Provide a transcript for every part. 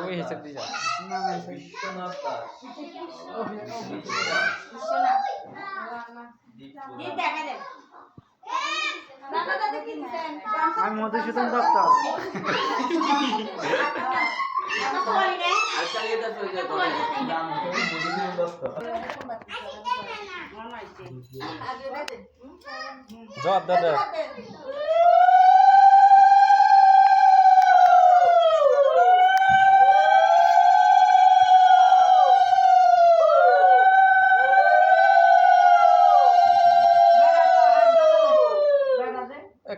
ওই হিসাব দিয়ে যা না না বিশ্বনাথ দাস আমি মধুসূদন দত্ত আচ্ছা এটা তো এটা তো নাম মধুসূদন দত্ত জবাব দাদা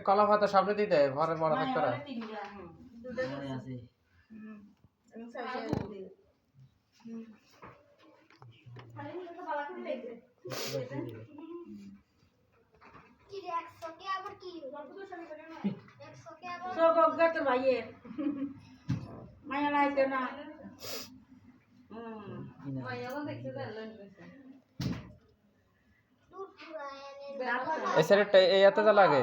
কলা ভাতের সামনে দিতে ঘরের মনে থাকতে না মনে আছে এই সাইডটা এই এত যা লাগে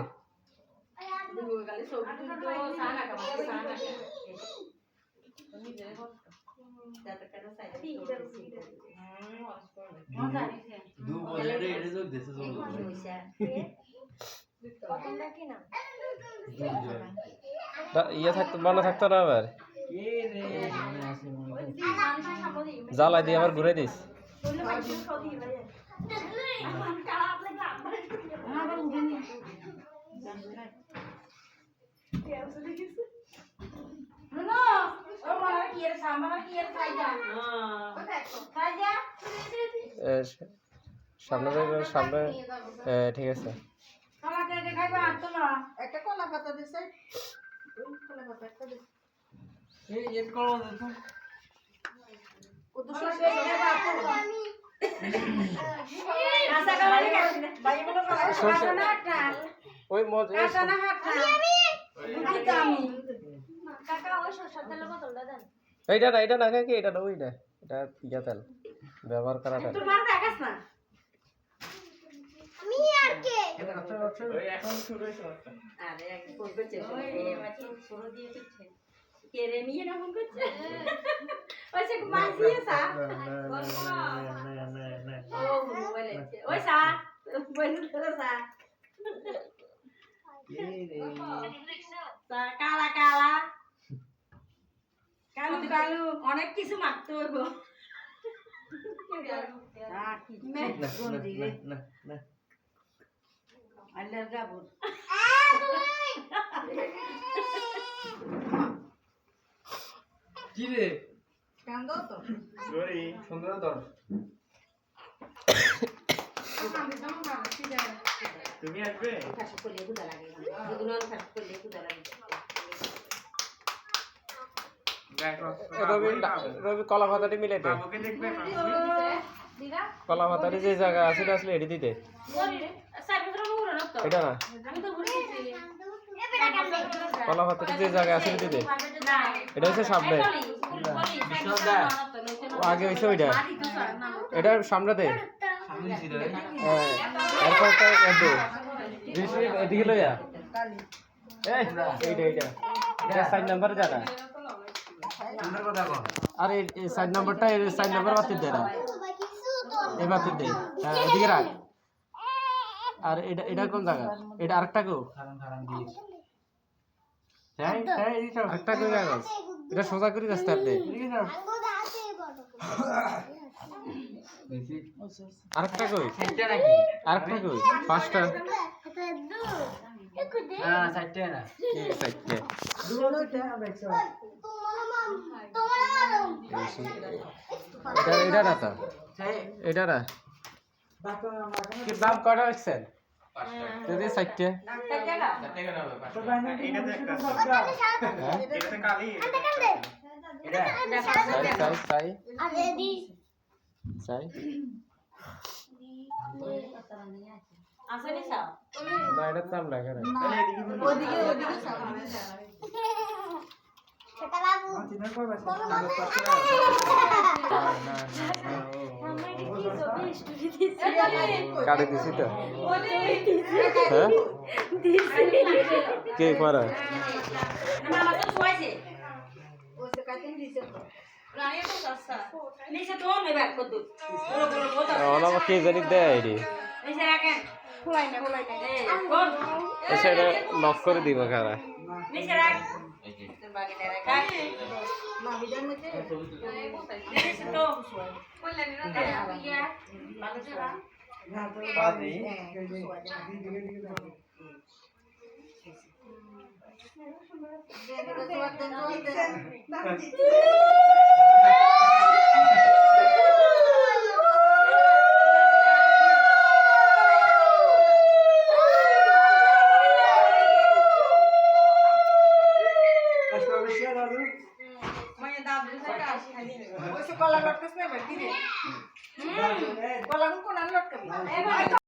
দু বছরে এটা তো দেশে চলে ইয়ে থাকতো মনে থাকতো না আবার কে রে মনে আছে মনে জ্বালাই দিয়ে আবার ঘুরে দিস সামনে সামনে ঠিক আছে একটা কলা পাতা দিছে কলা পাতা একটা দিছে এই এত করো তো কত সস্তা আশা করা লাগে ভাই বলো কলা না একটা ওই মজ আশা না হাটটা আমি কাকা ওই সরষের তেলের বোতলটা দেন এটা না কি এটা না ওই না এটা পিয়া তেল ব্যবহার করাটা তোর মার দেখাস না আমি আর কে ওই এখন শুরু হইছে আরে এক ফোন করছে ওই মাটি শুরু দিয়ে দিচ্ছে কে রে নিয়ে না ফোন করছে ওই সে মাসিয়ে সা ও বলেছে ওই সা বলছে সা কে রে সা কালা কালা কালু কালু অনেক কিছু মারতে হইব না না আল্লাহর গাবুর কি রে কান্দ তো গরি সুন্দর দর তুমি আসবে খাসি করলে গুদা লাগে যেগুলো খাসি করলে গুদা লাগে রবি কলা ভাতাটি মিলাইতে বাবুকে দেখবে দিদা কলা ভাতাটি যে জায়গা আছে আসলে এটি দিতে এটা না আমি তো ভুলে গেছি কলা ভাতাটি যে জায়গা আছে দিতে এটা হচ্ছে সামনে ও আগে হয়েছে ওইটা এটা সামনে দে সামনে ছিল এরপর এদিকে লইয়া এইটা এটা সাইড নাম্বার জানা সুন্দর কথা কও আর এই সাইড নাম্বারটা এই সাইড নাম্বার বাতিল দে না এই বাতিল দে হ্যাঁ এদিকে রাখ আর এটা কোন জায়গা এটা আরেকটা কো খারাপ দিয়ে হ্যাঁ আরেকটা কই জায়গা এটা সোজা করে রাস্তা আপনি বেশি আরেকটা কই সাইডটা নাকি আরেকটা কই পাঁচটা না সাইডটা না এই সাইডে এটা না তো এটা না কি দাম কটা রাখছেন যদি সাইডে চাই আসেনি সব না এটার দাম না এখানে ওদিকে ওদিকে সব সেটা বাবু কাটে দিছি তো হ্যাঁ কে করা মামা তো শোয়াইছে নিচে তো নেই ব্যাগ কত বড় বড় বোতল ওলা কে জানি দেয় রে নিচে রাখেন এই কোন সেটা লক করে দিব খারা নিচে রাখ তোর বাগিনে রাখা নিচে তো বললেন না ইয়া ভালো চলা পাদি কলা লটকাস না বাকি রে কলা কোন আনলট করবি